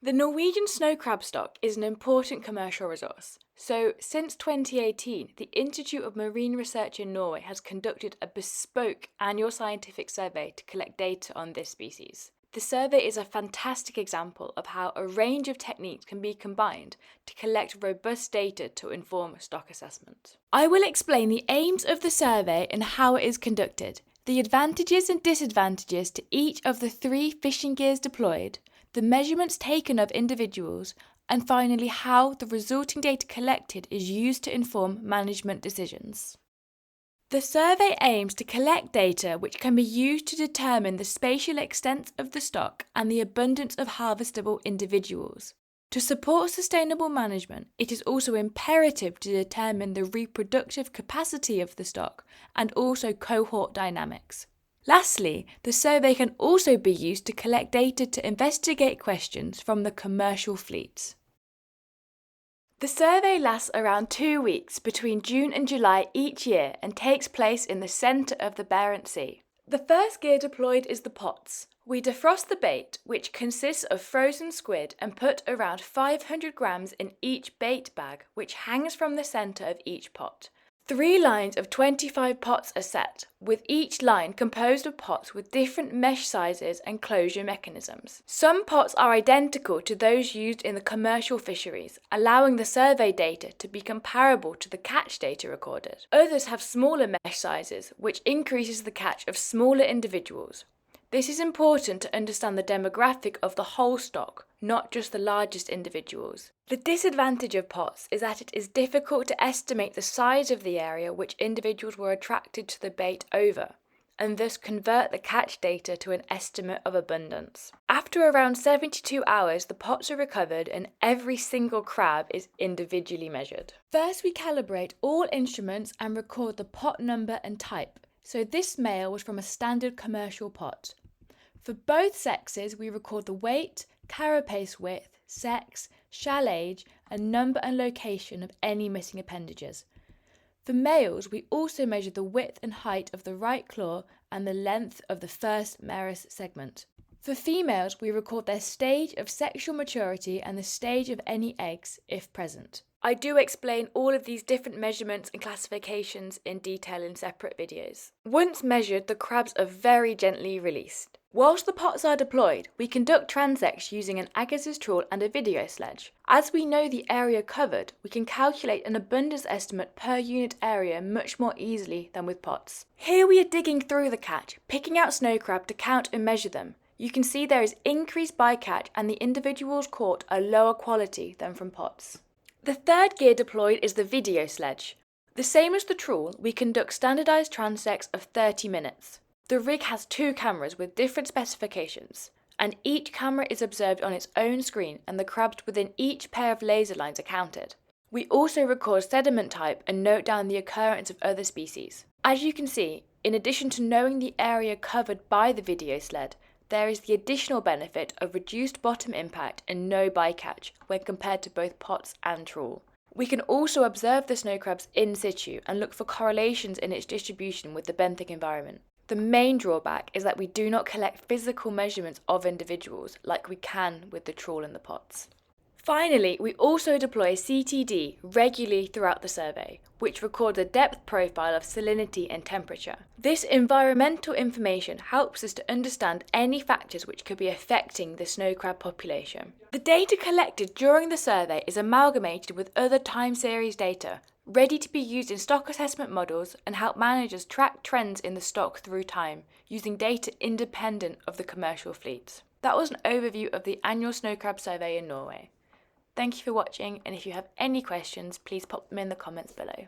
The Norwegian snow crab stock is an important commercial resource. So, since 2018, the Institute of Marine Research in Norway has conducted a bespoke annual scientific survey to collect data on this species. The survey is a fantastic example of how a range of techniques can be combined to collect robust data to inform stock assessment. I will explain the aims of the survey and how it is conducted, the advantages and disadvantages to each of the 3 fishing gears deployed, the measurements taken of individuals, and finally how the resulting data collected is used to inform management decisions. The survey aims to collect data which can be used to determine the spatial extent of the stock and the abundance of harvestable individuals. To support sustainable management, it is also imperative to determine the reproductive capacity of the stock and also cohort dynamics. Lastly, the survey can also be used to collect data to investigate questions from the commercial fleets. The survey lasts around 2 weeks between June and July each year and takes place in the centre of the Barents Sea. The first gear deployed is the pots. We defrost the bait, which consists of frozen squid, and put around 500 grams in each bait bag, which hangs from the centre of each pot. 3 lines of 25 pots are set, with each line composed of pots with different mesh sizes and closure mechanisms. Some pots are identical to those used in the commercial fisheries, allowing the survey data to be comparable to the catch data recorded. Others have smaller mesh sizes, which increases the catch of smaller individuals. This is important to understand the demographic of the whole stock, not just the largest individuals. The disadvantage of pots is that it is difficult to estimate the size of the area which individuals were attracted to the bait over, and thus convert the catch data to an estimate of abundance. After around 72 hours, the pots are recovered and every single crab is individually measured. First, we calibrate all instruments and record the pot number and type. So this male was from a standard commercial pot. For both sexes, we record the weight, carapace width, sex, shell age, and number and location of any missing appendages. For males, we also measure the width and height of the right claw and the length of the first meris segment. For females, we record their stage of sexual maturity and the stage of any eggs, if present. I do explain all of these different measurements and classifications in detail in separate videos. Once measured, the crabs are very gently released. Whilst the pots are deployed, we conduct transects using an Agassiz trawl and a video sledge. As we know the area covered, we can calculate an abundance estimate per unit area much more easily than with pots. Here we are digging through the catch, picking out snow crab to count and measure them. You can see there is increased bycatch and the individuals caught are lower quality than from pots. The third gear deployed is the video sledge. The same as the trawl, we conduct standardised transects of 30 minutes. The rig has 2 cameras with different specifications, and each camera is observed on its own screen and the crabs within each pair of laser lines are counted. We also record sediment type and note down the occurrence of other species. As you can see, in addition to knowing the area covered by the video sled, there is the additional benefit of reduced bottom impact and no bycatch when compared to both pots and trawl. We can also observe the snow crabs in situ and look for correlations in its distribution with the benthic environment. The main drawback is that we do not collect physical measurements of individuals like we can with the trawl and the pots. Finally, we also deploy CTD regularly throughout the survey, which records a depth profile of salinity and temperature. This environmental information helps us to understand any factors which could be affecting the snow crab population. The data collected during the survey is amalgamated with other time series data, ready to be used in stock assessment models and help managers track trends in the stock through time, using data independent of the commercial fleets. That was an overview of the annual snow crab survey in Norway. Thank you for watching, and if you have any questions, please pop them in the comments below.